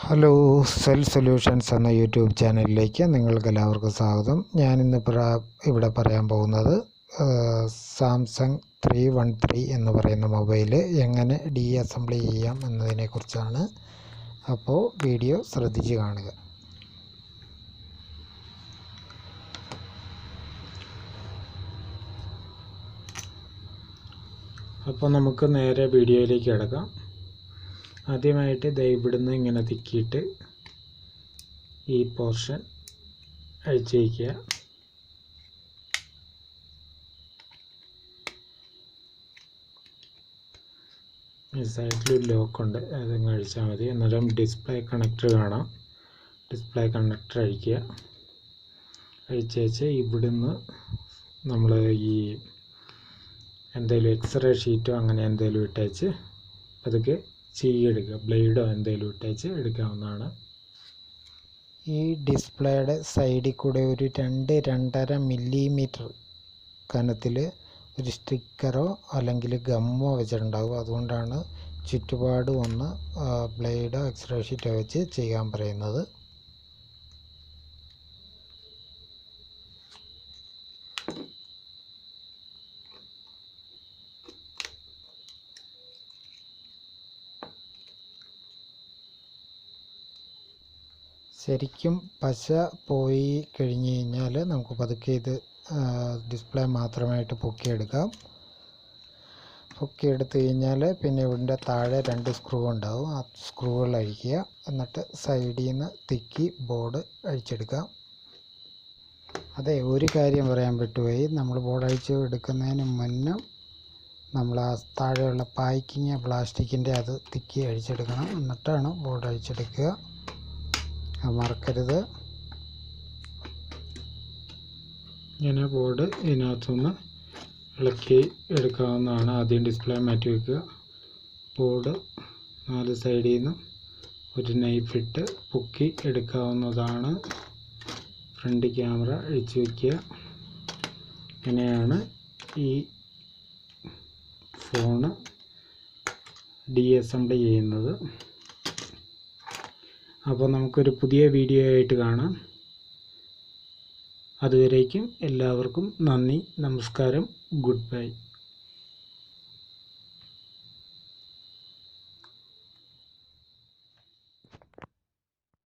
Hello, cell solutions എന്ന YouTube ചാനലിലേക്ക് നിങ്ങൾക്കെല്ലാവർക്കും സ്വാഗതം. ഞാനിന്ന് ഇവിടെ പറയാൻ പോകുന്നത് സാംസങ് 313 എന്ന് പറയുന്ന മൊബൈൽ എങ്ങനെ ഡീഅസംബ്ലി ചെയ്യാം എന്നതിനെക്കുറിച്ചാണ്. അപ്പോൾ വീഡിയോ ശ്രദ്ധിച്ച് കാണുക. അപ്പോൾ നമുക്ക് നേരെ വീഡിയോയിലേക്ക് കിടക്കാം. ആദ്യമായിട്ട് ഇവിടുന്ന് ഇങ്ങനെ തിക്കിയിട്ട് ഈ പോർഷൻ അഴിച്ച് വയ്ക്കുക. ഈ സൈഡിലൊരു ലോക്കുണ്ട്, അതങ്ങ് അഴിച്ചാൽ മതി. അന്നേരം ഡിസ്പ്ലേ കണക്ടർ കാണാം. ഡിസ്പ്ലേ കണക്ടർ അഴിക്കുക. അഴിച്ച് ഇവിടുന്ന് നമ്മൾ ഈ എന്തെങ്കിലും എക്സ്റേ ഷീറ്റോ അങ്ങനെ എന്തെങ്കിലും ഇട്ടേച്ച് അതൊക്കെ ചെയ്യെടുക്കുക. ബ്ലേഡോ എന്തെങ്കിലും ഇട്ടേച്ച് എടുക്കാവുന്നതാണ്. ഈ ഡിസ്പ്ലേയുടെ സൈഡിൽ കൂടെ ഒരു 2-2.5 മില്ലിമീറ്റർ കനത്തിൽ ഒരു സ്റ്റിക്കറോ അല്ലെങ്കിൽ ഗമ്മോ വെച്ചിട്ടുണ്ടാകും. അതുകൊണ്ടാണ് ചുറ്റുപാടും ഒന്ന് ബ്ലേഡോ എക്സ്റേ ഷീറ്റോ വെച്ച് ചെയ്യാൻ പറയുന്നത്. ശരിക്കും പശ പോയി കഴിഞ്ഞ് കഴിഞ്ഞാൽ നമുക്ക് പതുക്കെ ഇത് ഡിസ്പ്ലേ മാത്രമായിട്ട് പൊക്കിയെടുക്കാം. പൊക്കിയെടുത്ത് കഴിഞ്ഞാൽ പിന്നെ ഇവിടെ താഴെ 2 സ്ക്രൂ ഉണ്ടാവും. ആ സ്ക്രൂകൾ അഴിക്കുക. എന്നിട്ട് സൈഡിൽ നിന്ന് തിക്കി ബോർഡ് അഴിച്ചെടുക്കാം. അതെ, ഒരു കാര്യം പറയാൻ പറ്റുപോയി. നമ്മൾ ബോർഡ് അഴിച്ച് എടുക്കുന്നതിന് മുന്നേ നമ്മൾ ആ താഴെയുള്ള പാക്കിങ് പ്ലാസ്റ്റിക്കിൻ്റെ അത് തിക്കി അഴിച്ചെടുക്കണം. എന്നിട്ടാണ് ബോർഡ് അഴിച്ചെടുക്കുക. മറക്കരുത്. ഇങ്ങനെ ബോർഡ് ഇതിനകത്തുനിന്ന് ഇളക്കി എടുക്കാവുന്നതാണ്. ആദ്യം ഡിസ്പ്ലേ മാറ്റി വയ്ക്കുക. ബോർഡ് 4 സൈഡിൽ നിന്ന് ഒരു നൈഫിട്ട് പൊക്കി എടുക്കാവുന്നതാണ്. ഫ്രണ്ട് ക്യാമറ അഴിച്ചു വയ്ക്കുക. ഇങ്ങനെയാണ് ഈ ഫോണ് ഡീഅസംബ്ലി ചെയ്യുന്നത്. അപ്പോൾ നമുക്കൊരു പുതിയ വീഡിയോ ആയിട്ട് കാണാം. അതുവരേക്കും എല്ലാവർക്കും നന്ദി, നമസ്കാരം, ഗുഡ് ബൈ.